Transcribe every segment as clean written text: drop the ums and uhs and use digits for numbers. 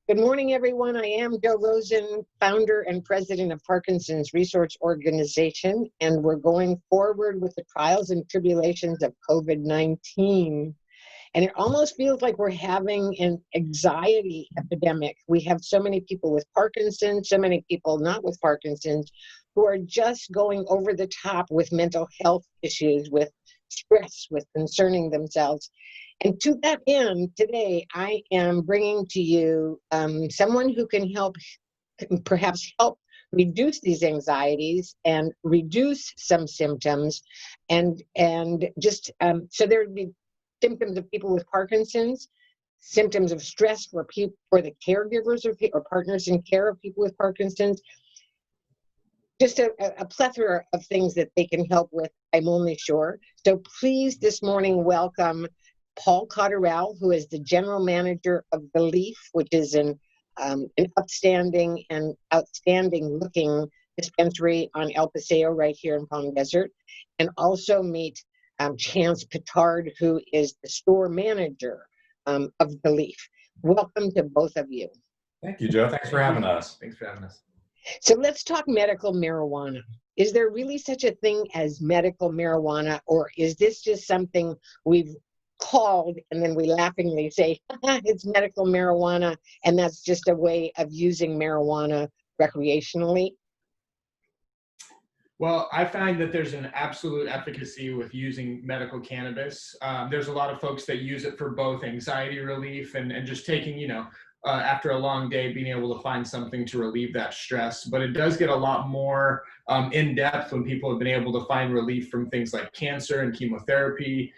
Good morning, everyone. I am Joe Rosen, founder and president of Parkinson's Research Organization, and we're going forward with the trials and tribulations of COVID-19. And it almost feels like we're having an anxiety epidemic. We have so many people with Parkinson's, so many people not with Parkinson's, who are just going over the top with mental health issues, with stress, with concerning themselves. And to that end, today I am bringing to you someone who can perhaps help reduce these anxieties and reduce some symptoms, and just so there would be symptoms of people with Parkinson's, symptoms of stress for the caregivers or partners in care of people with Parkinson's. Just a plethora of things that they can help with, I'm only sure. So please this morning welcome Paul Cotterell, who is the general manager of The Leaf, which is an upstanding and outstanding looking dispensary on El Paseo right here in Palm Desert. And also meet Chansce Pittard, who is the store manager of The Leaf. Welcome to both of you. Thank you, Joe. Thanks for having us. Thanks for having us. So let's talk medical marijuana. Is there really such a thing as medical marijuana, or is this just something we've called and then we laughingly say it's medical marijuana, and that's just a way of using marijuana recreationally? Well, I find that there's an absolute efficacy with using medical cannabis. There's a lot of folks that use it for both anxiety relief and just taking, after a long day, being able to find something to relieve that stress. But it does get a lot more in depth when people have been able to find relief from things like cancer and chemotherapy,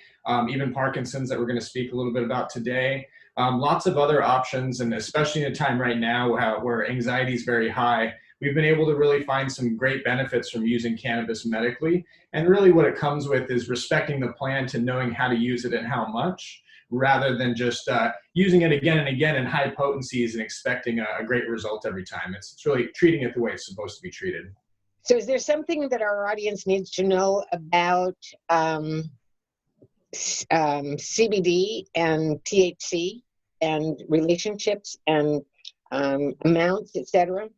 even Parkinson's that we're going to speak a little bit about today. Lots of other options, and especially in a time right now where anxiety is very high, we've been able to really find some great benefits from using cannabis medically. And really what it comes with is respecting the plant and knowing how to use it and how much, rather than just using it again and again in high potencies and expecting a great result every time. It's really treating it the way it's supposed to be treated. So is there something that our audience needs to know about CBD and THC and relationships and amounts, etc.?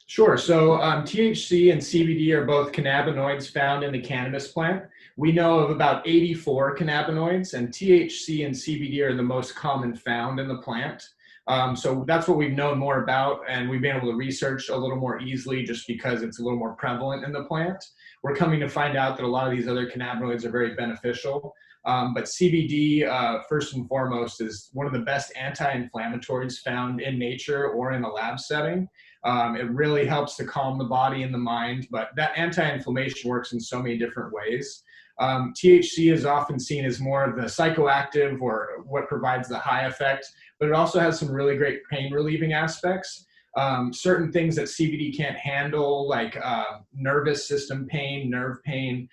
Sure. So THC and CBD are both cannabinoids found in the cannabis plant. We know of about 84 cannabinoids, and THC and CBD are the most common found in the plant. So that's what we've known more about, and we've been able to research a little more easily just because it's a little more prevalent in the plant. We're coming to find out that a lot of these other cannabinoids are very beneficial. But CBD, first and foremost, is one of the best anti-inflammatories found in nature or in a lab setting. It really helps to calm the body and the mind, but that anti-inflammation works in so many different ways. THC is often seen as more of the psychoactive or what provides the high effect, but it also has some really great pain relieving aspects. Certain things that CBD can't handle, like nervous system pain, nerve pain,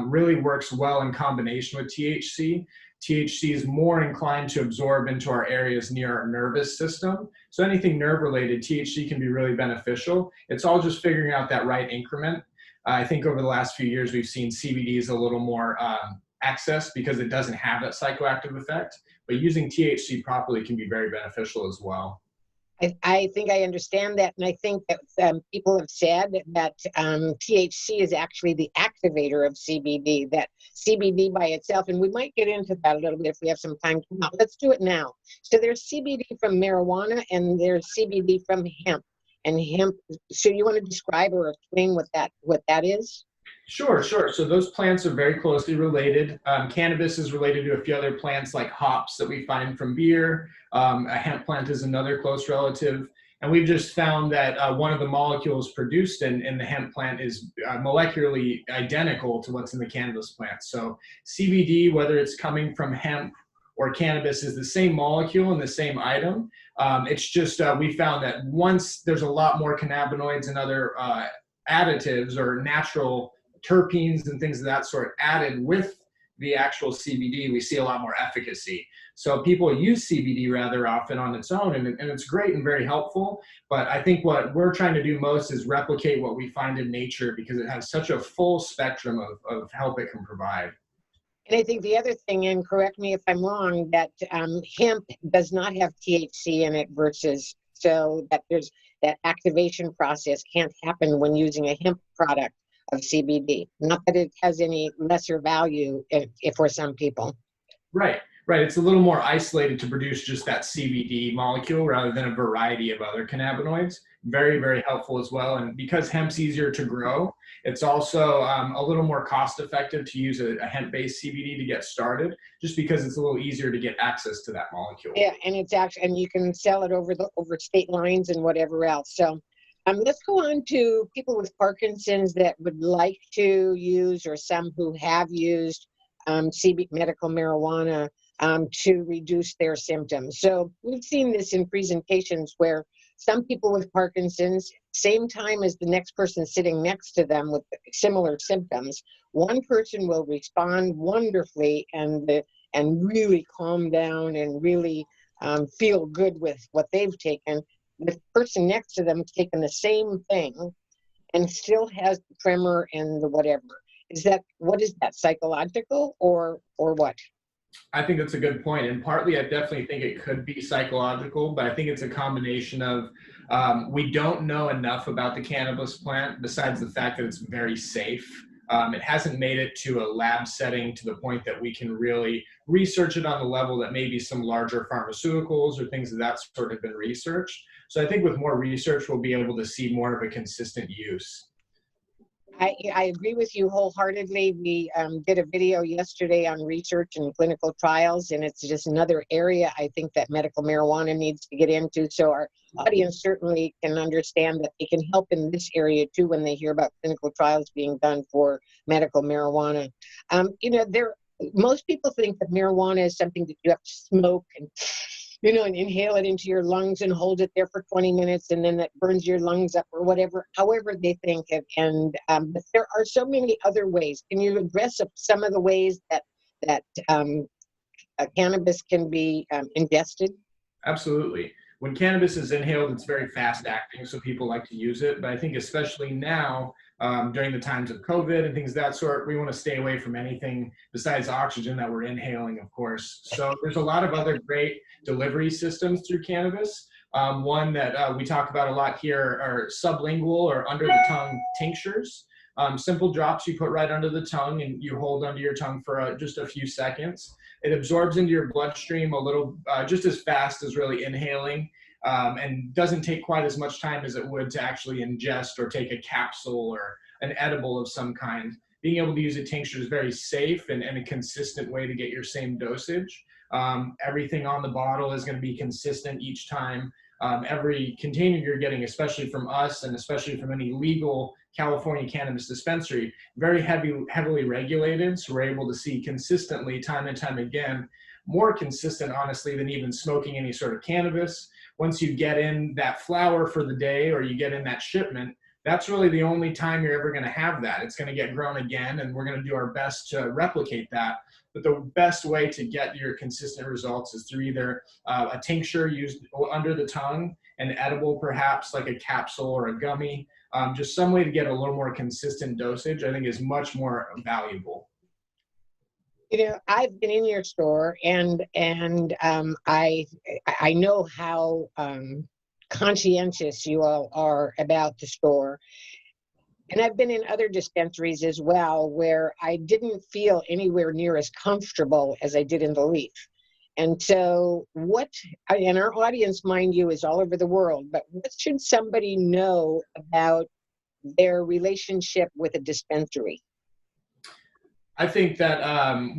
really works well in combination with THC. THC is more inclined to absorb into our areas near our nervous system. So anything nerve related, THC can be really beneficial. It's all just figuring out that right increment. I think over the last few years, we've seen CBD is a little more access because it doesn't have that psychoactive effect, but using THC properly can be very beneficial as well. I think I understand that, and I think that people have said that THC is actually the activator of CBD, that CBD by itself, and we might get into that a little bit if we have some time. Let's do it now. So there's CBD from marijuana, and there's CBD from hemp. And hemp, so you want to describe or explain what that is? Sure. So those plants are very closely related. Cannabis is related to a few other plants like hops that we find from beer. A hemp plant is another close relative. And we've just found that one of the molecules produced in the hemp plant is molecularly identical to what's in the cannabis plant. So CBD, whether it's coming from hemp or cannabis, is the same molecule and the same item. It's just we found that once there's a lot more cannabinoids and other additives or natural terpenes and things of that sort added with the actual CBD, we see a lot more efficacy. So people use CBD rather often on its own, and it's great and very helpful. But I think what we're trying to do most is replicate what we find in nature, because it has such a full spectrum of help it can provide. And I think the other thing, and correct me if I'm wrong, that hemp does not have THC in it versus so that there's that activation process can't happen when using a hemp product of CBD. Not that it has any lesser value if for some people. Right, right. It's a little more isolated to produce just that CBD molecule rather than a variety of other cannabinoids. Very, very helpful as well. And because hemp's easier to grow, it's also a little more cost effective to use a hemp-based CBD to get started, just because it's a little easier to get access to that molecule. Yeah, and it's actually, and you can sell it over state lines and whatever else. So let's go on to people with Parkinson's that would like to use, or some who have used medical marijuana to reduce their symptoms. So we've seen this in presentations where some people with Parkinson's, same time as the next person sitting next to them with similar symptoms, one person will respond wonderfully and really calm down and really feel good with what they've taken. The person next to them has taken the same thing and still has the tremor and the whatever. What is that, psychological or what? I think that's a good point. And partly, I definitely think it could be psychological, but I think it's a combination of we don't know enough about the cannabis plant besides the fact that it's very safe. It hasn't made it to a lab setting to the point that we can really research it on the level that maybe some larger pharmaceuticals or things of that sort have been researched. So I think with more research, we'll be able to see more of a consistent use. I agree with you wholeheartedly. We did a video yesterday on research and clinical trials, and it's just another area I think that medical marijuana needs to get into. So our audience certainly can understand that they can help in this area too when they hear about clinical trials being done for medical marijuana. Most people think that marijuana is something that you have to smoke and and inhale it into your lungs and hold it there for 20 minutes and then that burns your lungs up or whatever, however they think it. And but there are so many other ways. Can you address some of the ways that cannabis can be ingested? Absolutely. When cannabis is inhaled, it's very fast acting, so people like to use it. But I think especially now, during the times of COVID and things of that sort, we want to stay away from anything besides oxygen that we're inhaling, of course. So there's a lot of other great delivery systems through cannabis. One that we talk about a lot here are sublingual or under the tongue tinctures. Simple drops you put right under the tongue and you hold under your tongue for just a few seconds. It absorbs into your bloodstream a little, just as fast as really inhaling, and doesn't take quite as much time as it would to actually ingest or take a capsule or an edible of some kind. Being able to use a tincture is very safe and a consistent way to get your same dosage. Everything on the bottle is going to be consistent each time. Every container you're getting, especially from us and especially from any legal California cannabis dispensary, very heavily regulated. So we're able to see consistently, time and time again, more consistent, honestly, than even smoking any sort of cannabis. Once you get in that flower for the day or you get in that shipment, that's really the only time you're ever going to have that. It's going to get grown again, and we're going to do our best to replicate that. But the best way to get your consistent results is through either a tincture used under the tongue, an edible perhaps like a capsule or a gummy. Just some way to get a little more consistent dosage, I think, is much more valuable. I've been in your store, and I know how conscientious you all are about the store. And I've been in other dispensaries as well where I didn't feel anywhere near as comfortable as I did in the Leaf. And so and our audience, mind you, is all over the world, but what should somebody know about their relationship with a dispensary? I think that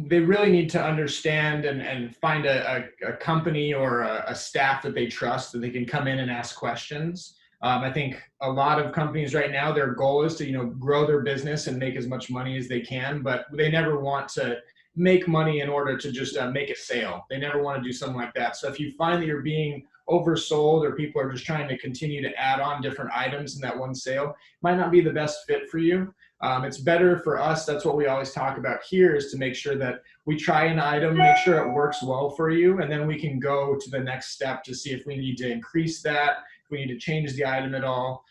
they really need to understand and find a company or a staff that they trust, that they can come in and ask questions. I think a lot of companies right now, their goal is to grow their business and make as much money as they can, but they never want to make money in order to just make a sale. They never want to do something like that. So if you find that you're being oversold or people are just trying to continue to add on different items in that one sale, it might not be the best fit for you. It's better for us. That's what we always talk about here, is to make sure that we try an item, make sure it works well for you, and then we can go to the next step to see if we need to increase that, if we need to change the item at all.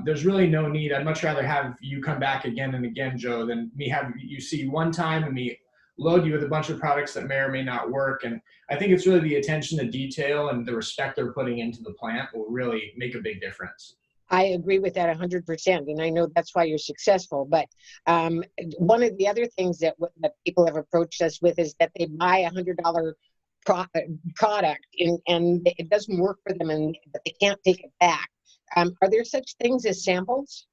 There's really no need. I'd much rather have you come back again and again, Joe, than me have you see one time and me load you with a bunch of products that may or may not work. And I think it's really the attention to detail and the respect they're putting into the plant will really make a big difference. I agree with that 100%, and I know that's why you're successful. But one of the other things that people have approached us with is that they buy $100 product and it doesn't work for them, and they can't take it back. Are there such things as samples?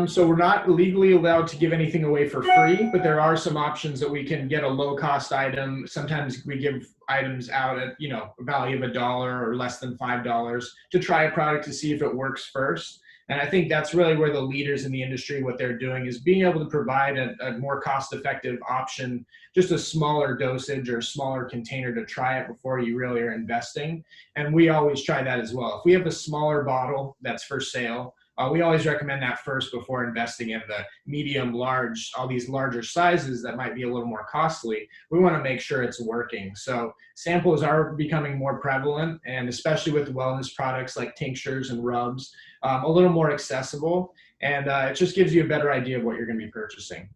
So we're not legally allowed to give anything away for free, but there are some options that we can get a low-cost item. Sometimes we give items out at, a value of $1 or less than $5 to try a product to see if it works first. And I think that's really where the leaders in the industry, what they're doing is being able to provide a more cost-effective option, just a smaller dosage or a smaller container to try it before you really are investing. And we always try that as well. If we have a smaller bottle that's for sale, we always recommend that first before investing in the medium, large, all these larger sizes that might be a little more costly. We want to make sure it's working. So samples are becoming more prevalent, and especially with wellness products like tinctures and rubs, a little more accessible. And it just gives you a better idea of what you're going to be purchasing.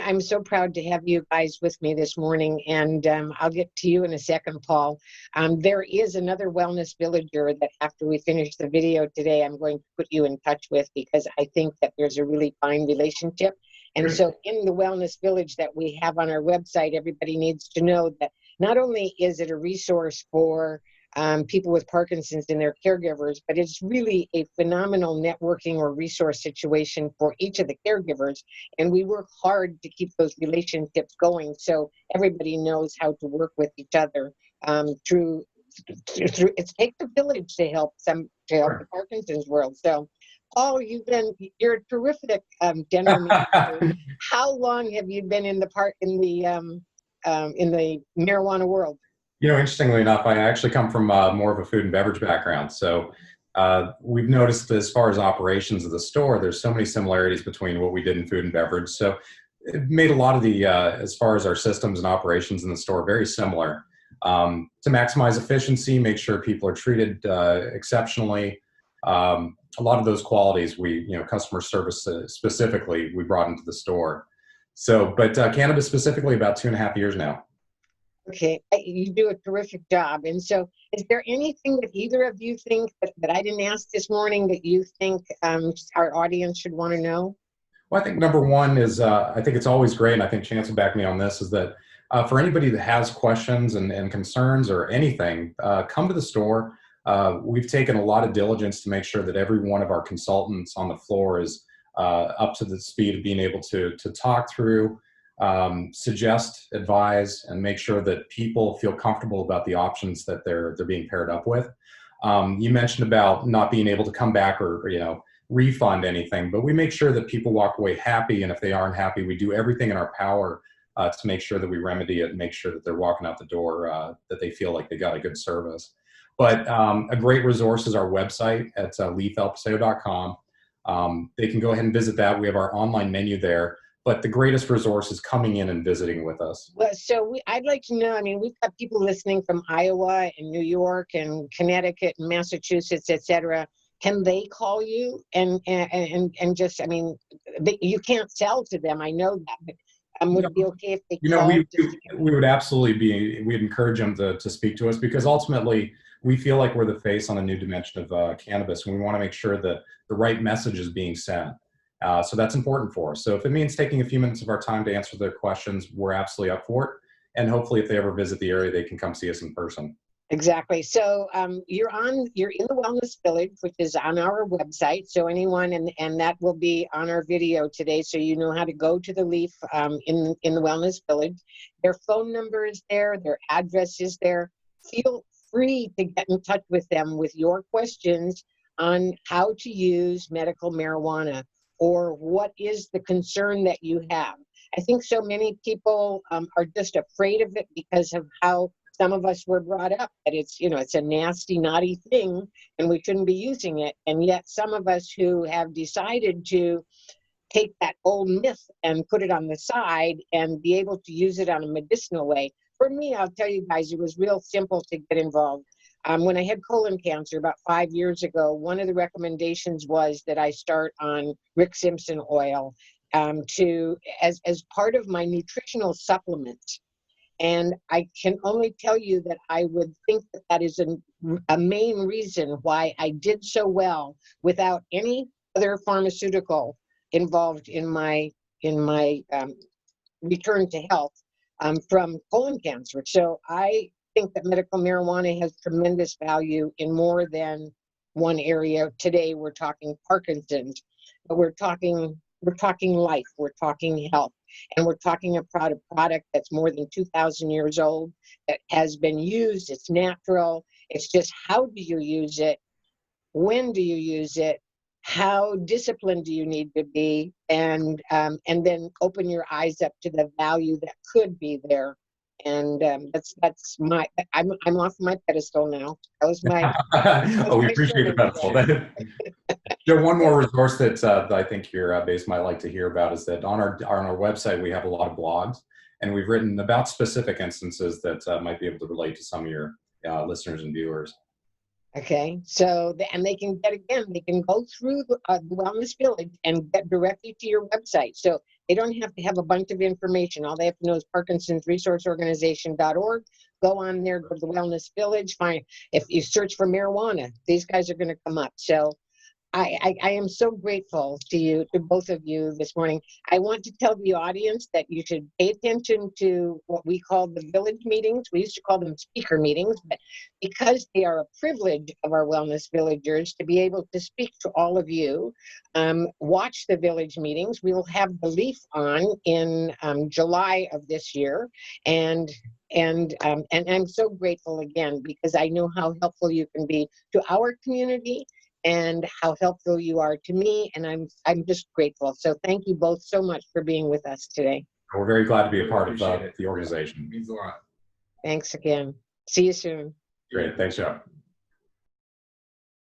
I'm so proud to have you guys with me this morning, and I'll get to you in a second, Paul. There is another wellness villager that after we finish the video today, I'm going to put you in touch with, because I think that there's a really fine relationship. And so in the wellness village that we have on our website, everybody needs to know that not only is it a resource for people with Parkinson's and their caregivers, but it's really a phenomenal networking or resource situation for each of the caregivers. And we work hard to keep those relationships going so everybody knows how to work with each other through it takes a village to help the Parkinson's world. So Paul, you're a terrific general manager. How long have you been in the marijuana world? Interestingly enough, I actually come from more of a food and beverage background. So we've noticed as far as operations of the store, there's so many similarities between what we did in food and beverage. So it made a lot of the, as far as our systems and operations in the store, very similar. To maximize efficiency, make sure people are treated exceptionally. A lot of those qualities customer service specifically, we brought into the store. So, but cannabis specifically about 2.5 years now. Okay, you do a terrific job. And so is there anything that either of you think that I didn't ask this morning that you think our audience should want to know? Well, I think number one is, I think it's always great, and I think Chansce will back me on this, is that for anybody that has questions and concerns or anything, come to the store. We've taken a lot of diligence to make sure that every one of our consultants on the floor is up to the speed of being able to talk through, suggest, advise, and make sure that people feel comfortable about the options that they're being paired up with. You mentioned about not being able to come back or refund anything, but we make sure that people walk away happy, and if they aren't happy, we do everything in our power to make sure that we remedy it and make sure that they're walking out the door that they feel like they got a good service. But a great resource is our website at leaflpaseo.com. They can go ahead and visit that. We have our online menu there. But the greatest resource is coming in and visiting with us. Well, so I'd like to know, we've got people listening from Iowa and New York and Connecticut and Massachusetts, et cetera. Can they call you and just, you can't sell to them, I know that, but would it be okay if they call? We would absolutely we'd encourage them to speak to us, because ultimately we feel like we're the face on a new dimension of cannabis, and we want to make sure that the right message is being sent. So that's important for us. So if it means taking a few minutes of our time to answer their questions, we're absolutely up for it. And hopefully if they ever visit the area, they can come see us in person. Exactly. So you're in the Wellness Village, which is on our website. So anyone, and that will be on our video today, so you know how to go to the Leaf in the Wellness Village. Their phone number is there. Their address is there. Feel free to get in touch with them with your questions on how to use medical marijuana, or what is the concern that you have. I think so many people are just afraid of it because of how some of us were brought up, that it's a nasty, naughty thing and we shouldn't be using it. And yet some of us who have decided to take that old myth and put it on the side and be able to use it on a medicinal way. For me, I'll tell you guys, it was real simple to get involved. When I had colon cancer about 5 years ago, one of the recommendations was that I start on Rick Simpson oil. as part of my nutritional supplements. And I can only tell you that I would think that that is a main reason why I did so well without any other pharmaceutical involved in my return to health from colon cancer. So I think that medical marijuana has tremendous value in more than one area. Today we're talking Parkinson's, but we're talking life, we're talking health, and we're talking about a product that's more than 2,000 years old, that has been used. It's natural. It's just, how do you use it? When do you use it? How disciplined do you need to be? And then open your eyes up to the value that could be there. And that's my, I'm off my pedestal now. That was my. Oh, we appreciate the pedestal. Joe, one more resource that I think your base might like to hear about is that on our website we have a lot of blogs, and we've written about specific instances that might be able to relate to some of your listeners and viewers. Okay, so and they can go through the Wellness Village and get directly to your website. So they don't have to have a bunch of information. All they have to know is parkinsonsresourceorganization.org. Go on there, go to the Wellness Village, find, if you search for marijuana, these guys are going to come up. So I am so grateful to you, to both of you this morning. I want to tell the audience that you should pay attention to what we call the village meetings. We used to call them speaker meetings, but because they are a privilege of our wellness villagers to be able to speak to all of you, watch the village meetings. We will have the Leaf on in July of this year, and I'm so grateful again, because I know how helpful you can be to our community and how helpful you are to me, and I'm just grateful. So thank you both so much for being with us today. We're very glad to be a part of the organization. It means a lot. Thanks again. See you soon. Great. Thanks, Joe.